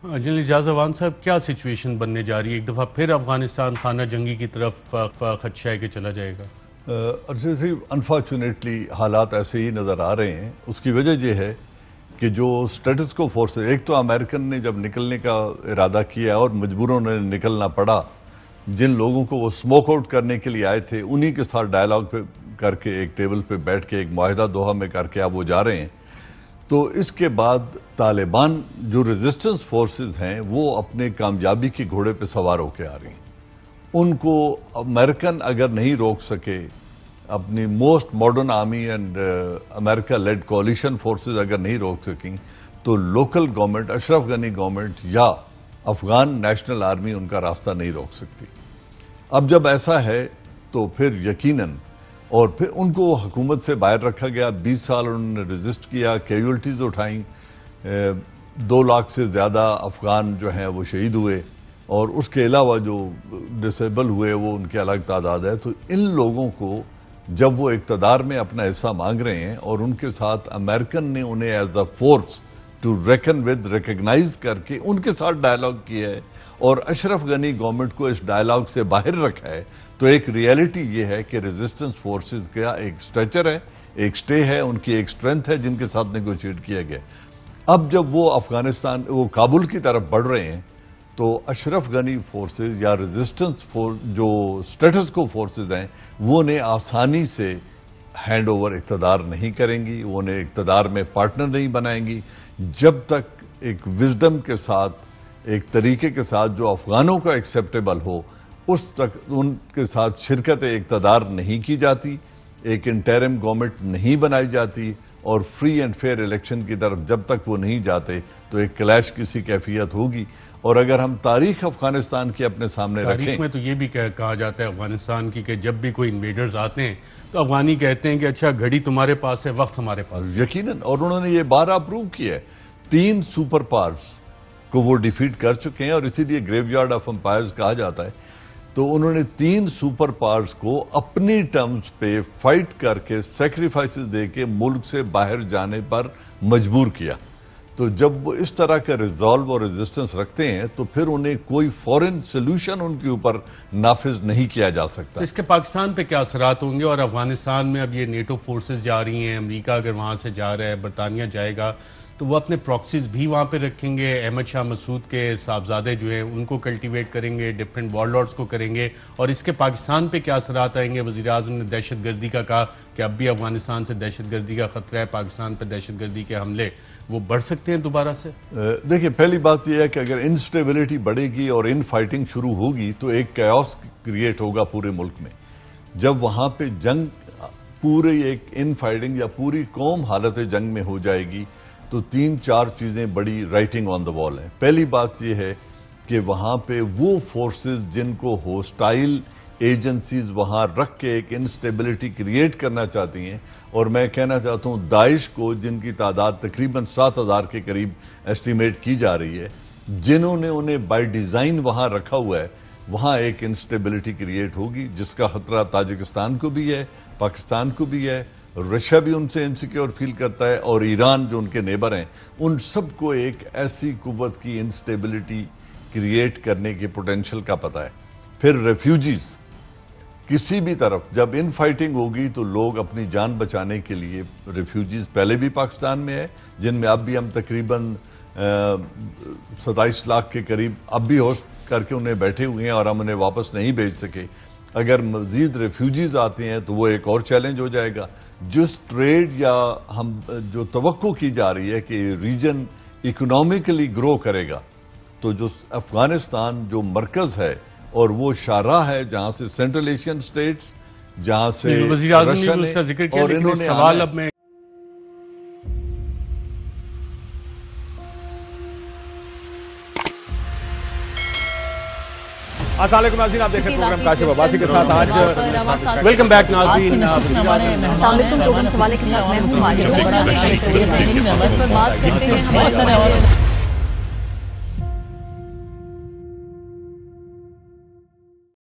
General اعجاز اعوان صاحب، کیا situation بننے جا رہی ہے؟ ایک دفعہ پھر افغانستان خانہ جنگی کی طرف خدشہ ہے کہ چلا جائے گا؟ انفارچونیٹلی حالات ایسے ہی نظر آ رہے ہیں۔ اس کی وجہ یہ ہے کہ جو سٹیٹس کو فورسز، ایک تو امریکن نے جب نکلنے کا ارادہ کیا اور مجبوروں نے نکلنا پڑا، جن لوگوں کو وہ سموک آؤٹ کرنے کے لیے آئے تھے انہی کے ساتھ ڈائلاگ پہ کر کے ایک ٹیبل پہ بیٹھ کے ایک معاہدہ دوحہ میں کر کے اب وہ جا رہے ہیں۔ تو اس کے بعد طالبان جو ریزسٹنس فورسز ہیں وہ اپنے کامیابی کے گھوڑے پہ سوار ہو کے آ رہی ہیں۔ ان کو امریکن اگر نہیں روک سکے، اپنی most modern army and America lead coalition forces اگر نہیں روک سکیں تو local government, Ashraf Ghani government یا افغان نیشنل آرمی ان کا راستہ نہیں روک سکتی۔ اب جب ایسا ہے تو پھر یقیناً، اور پھر ان کو حکومت سے باہر رکھا گیا، 20 سال انہوں نے ریزسٹ کیا، کیجولٹیز اٹھائیں، 2 لاکھ سے زیادہ افغان جو ہیں وہ شہید ہوئے، اور اس کے علاوہ جو ڈسیبل ہوئے وہ ان کی الگ تعداد ہے۔ تو ان لوگوں کو جب وہ اقتدار میں اپنا حصہ مانگ رہے ہیں اور ان کے ساتھ امریکن نے انہیں as a force to reckon with recognize کر کے ان کے ساتھ ڈائلاگ کیا ہے اور اشرف غنی گورنمنٹ کو اس ڈائلاگ سے باہر رکھا ہے، تو ایک ریئلٹی یہ ہے کہ ریزسٹنس فورسز کا ایک سٹریچر ہے، ایک سٹے ہے، ان کی ایک سٹرینتھ ہے جن کے ساتھ نیگوشیٹ کیا گیا۔ اب جب وہ وہ کابل کی طرف بڑھ رہے ہیں تو اشرف غنی فورسز یا ریزسٹنس جو سٹیٹس کو فورسز ہیں وہ انہیں آسانی سے ہینڈ اوور اقتدار نہیں کریں گی، وہ انہیں اقتدار میں پارٹنر نہیں بنائیں گی جب تک ایک وزڈم کے ساتھ، ایک طریقے کے ساتھ جو افغانوں کا ایکسیپٹیبل ہو، اس تک ان کے ساتھ شرکت اقتدار نہیں کی جاتی، ایک انٹرم گورنمنٹ نہیں بنائی جاتی، اور فری اینڈ فیئر الیکشن کی طرف جب تک وہ نہیں جاتے تو ایک کلیش کسی کیفیت ہوگی۔ اور اگر ہم تاریخ افغانستان کی اپنے سامنے رکھیں، تاریخ میں تو یہ بھی کہا جاتا ہے افغانستان کی کہ جب بھی کوئی انویڈرز آتے ہیں تو افغانی کہتے ہیں کہ اچھا گھڑی تمہارے پاس ہے، وقت ہمارے پاس ہے۔ یقیناً، اور انہوں نے یہ بارہ پروو کیا ہے، 3 سپر پاورز کو وہ ڈیفیٹ کر چکے ہیں، اور اسی لیے گریو یارڈ آف امپائرز کہا جاتا ہے۔ تو انہوں نے 3 سپر پاورز کو اپنی ٹرمز پہ فائٹ کر کے سیکریفائسز دے کے ملک سے باہر جانے پر مجبور کیا۔ تو جب وہ اس طرح کا ریزالو اور ریزسٹنس رکھتے ہیں تو پھر انہیں کوئی فورن سلوشن ان کے اوپر نافذ نہیں کیا جا سکتا۔ اس کے پاکستان پہ کیا اثرات ہوں گے؟ اور افغانستان میں اب یہ نیٹو فورسز جا رہی ہیں، امریکہ اگر وہاں سے جا رہا ہے، برطانیہ جائے گا، تو وہ اپنے پراکسیز بھی وہاں پہ رکھیں گے، احمد شاہ مسعود کے صاحبزادے جو ہیں ان کو کلٹیویٹ کریں گے، ڈیفرنٹ وار لارڈز کو کریں گے، اور اس کے پاکستان پہ کیا اثرات آئیں گے؟ وزیر اعظم نے دہشت گردی کا کہا کہ اب بھی افغانستان سے دہشت گردی کا خطرہ ہے، پاکستان پہ دہشت گردی کے حملے وہ بڑھ سکتے ہیں دوبارہ سے؟ دیکھیں، پہلی بات یہ ہے کہ اگر انسٹیبلٹی بڑھے گی اور ان فائٹنگ شروع ہوگی تو ایک کیوس کریٹ ہوگا پورے ملک میں۔ جب وہاں پہ جنگ، پورے ایک ان فائٹنگ یا پوری قوم حالت جنگ میں ہو جائے گی تو 3-4 چیزیں بڑی رائٹنگ آن دا وال ہیں۔ پہلی بات یہ ہے کہ وہاں پہ وہ فورسز جن کو ہوسٹائل ایجنسیز وہاں رکھ کے ایک انسٹیبلٹی کریٹ کرنا چاہتی ہیں، اور میں کہنا چاہتا ہوں داعش کو، جن کی تعداد تقریباً 7,000 کے قریب ایسٹیمیٹ کی جا رہی ہے، جنہوں نے انہیں بائی ڈیزائن وہاں رکھا ہوا ہے، وہاں ایک انسٹیبلٹی کریٹ ہوگی جس کا خطرہ تاجکستان کو بھی ہے، پاکستان کو بھی ہے، رشیا بھی ان سے انسیکیور فیل کرتا ہے، اور ایران جو ان کے نیبر ہیں، ان سب کو ایک ایسی قوت کی انسٹیبلٹی کریٹ کرنے کے پوٹینشل کا پتہ ہے۔ پھر ریفیوجیز کسی بھی طرف جب ان فائٹنگ ہوگی تو لوگ اپنی جان بچانے کے لیے، ریفیوجیز پہلے بھی پاکستان میں ہے جن میں اب بھی ہم تقریباً 27 لاکھ کے قریب اب بھی ہوسٹ کر کے انہیں بیٹھے ہوئے ہیں اور ہم انہیں واپس نہیں بھیج سکے۔ اگر مزید ریفیوجیز آتے ہیں تو وہ ایک اور چیلنج ہو جائے گا۔ جس ٹریڈ یا ہم جو توقع کی جا رہی ہے کہ ریجن اکنامکلی گرو کرے گا، تو جو افغانستان جو مرکز ہے اور وہ شاہراہ ہے جہاں سے سینٹرل ایشین سٹیٹس، جہاں سے وزیر اعظم نے اس کا ذکر کیا، لیکن اس سوال اب میں السلام علیکم ناظرین، آپ دیکھ رہے ہیں پروگرام کاشف عباسی کے ساتھ۔ آج ویلکم بیک ناظرین، السلام علیکم، لوگوں سوالے کے ساتھ میں ہوں